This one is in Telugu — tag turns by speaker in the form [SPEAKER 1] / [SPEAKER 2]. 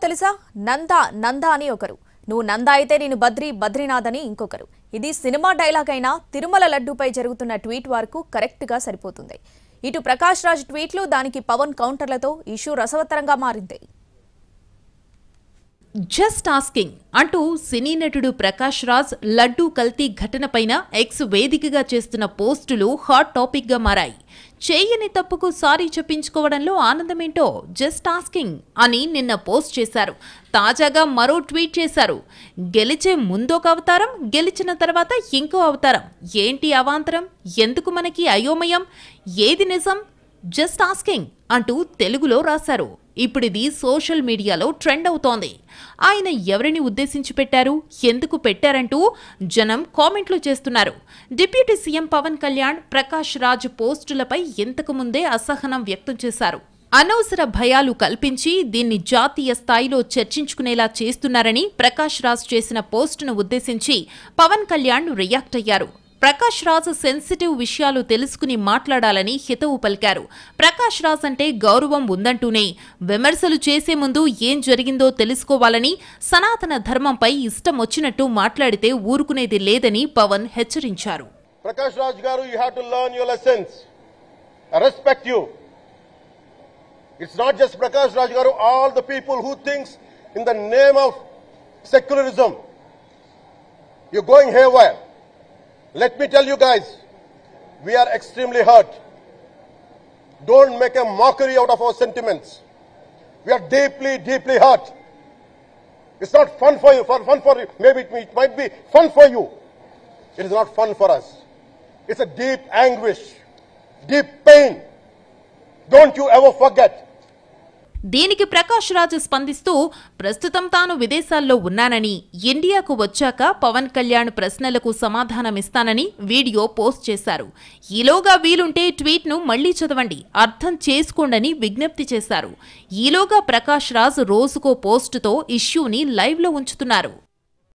[SPEAKER 1] తెలుసా? నందా అని ఒకరు, నువ్వు నందా అయితే నేను బద్రీనాథ్ అని ఇంకొకరు. ఇది సినిమా డైలాగ్ అయినా తిరుమల లడ్డూపై జరుగుతున్న ట్వీట్ వరకు కరెక్ట్ గా సరిపోతుంది. ఇటు ప్రకాష్ రాజ్ ట్వీట్లు, దానికి పవన్ కౌంటర్లతో ఇష్యూ రసవత్తరంగా మారింది.
[SPEAKER 2] జస్ట్ ఆస్కింగ్ అంటూ సినీ నటుడు ప్రకాష్ రాజ్ లడ్డూ కల్తీ ఘటనపైన ఎక్స్ వేదికగా చేస్తున్న పోస్టులు హాట్ టాపిక్ గా మారాయి. చేయని తప్పుకు సారీ చెప్పించుకోవడంలో ఆనందమేంటో జస్ట్ ఆస్కింగ్ అని నిన్న పోస్ట్ చేశారు. తాజాగా మరో ట్వీట్ చేశారు. గెలిచే ముందొక అవతారం, గెలిచిన తర్వాత ఇంకో అవతారం. ఏంటి అవాంతరం? ఎందుకు మనకి అయోమయం? ఏది నిజం? జస్ట్ ఆస్కింగ్ అంటూ తెలుగులో రాశారు. ఇప్పుడిది సోషల్ మీడియాలో ట్రెండ్ అవుతోంది. ఆయన ఎవరిని ఉద్దేశించి పెట్టారు, ఎందుకు పెట్టారంటూ జనం కామెంట్లు చేస్తున్నారు. డిప్యూటీ సీఎం పవన్ కళ్యాణ్ ప్రకాష్ రాజ్ పోస్టులపై ఇంతకు ముందే అసహనం వ్యక్తం చేశారు. అనవసర భయాలు కల్పించి దీన్ని జాతీయ స్థాయిలో చర్చించుకునేలా చేస్తున్నారని ప్రకాష్ రాజ్ చేసిన పోస్టును ఉద్దేశించి పవన్ కళ్యాణ్ రియాక్ట్ అయ్యారు. ప్రకాష్ రాజ్ సెన్సిటివ్ విషయాలు తెలుసుకుని మాట్లాడాలని హితవు పలికారు. ప్రకాష్ రాజ్ అంటే గౌరవం ఉందంటూనే విమర్శలు చేసే ముందు ఏం జరిగిందో తెలుసుకోవాలని, సనాతన ధర్మంపై ఇష్టం వచ్చినట్టు మాట్లాడితే ఊరుకునేది లేదని పవన్ హెచ్చరించారు.
[SPEAKER 3] ప్రకాష్ రాజ్ గారు, you have to learn your lessons. I respect you. It's not just Prakash Raj garu, all the people who thinks in the name of secularism. You're going haywire. Let me tell you guys, we are extremely hurt. Don't make a mockery out of our sentiments. We are deeply, deeply hurt. It's not fun for you, maybe it might be fun for you. It is not fun for us. It's a deep anguish, deep pain. Don't you ever forget.
[SPEAKER 2] దీనికి ప్రకాష్ రాజ్ స్పందిస్తూ ప్రస్తుతం తాను విదేశాల్లో ఉన్నానని, ఇండియాకు వచ్చాక పవన్ కళ్యాణ్ ప్రశ్నలకు సమాధానమిస్తానని వీడియో పోస్ట్ చేశారు. ఈలోగా వీలుంటే ట్వీట్ను మళ్లీ చదవండి, అర్థం చేసుకోండని విజ్ఞప్తి చేశారు. ఈలోగా ప్రకాష్ రాజ్ రోజుకో పోస్టుతో ఇష్యూని లైవ్లో ఉంచుతున్నారు.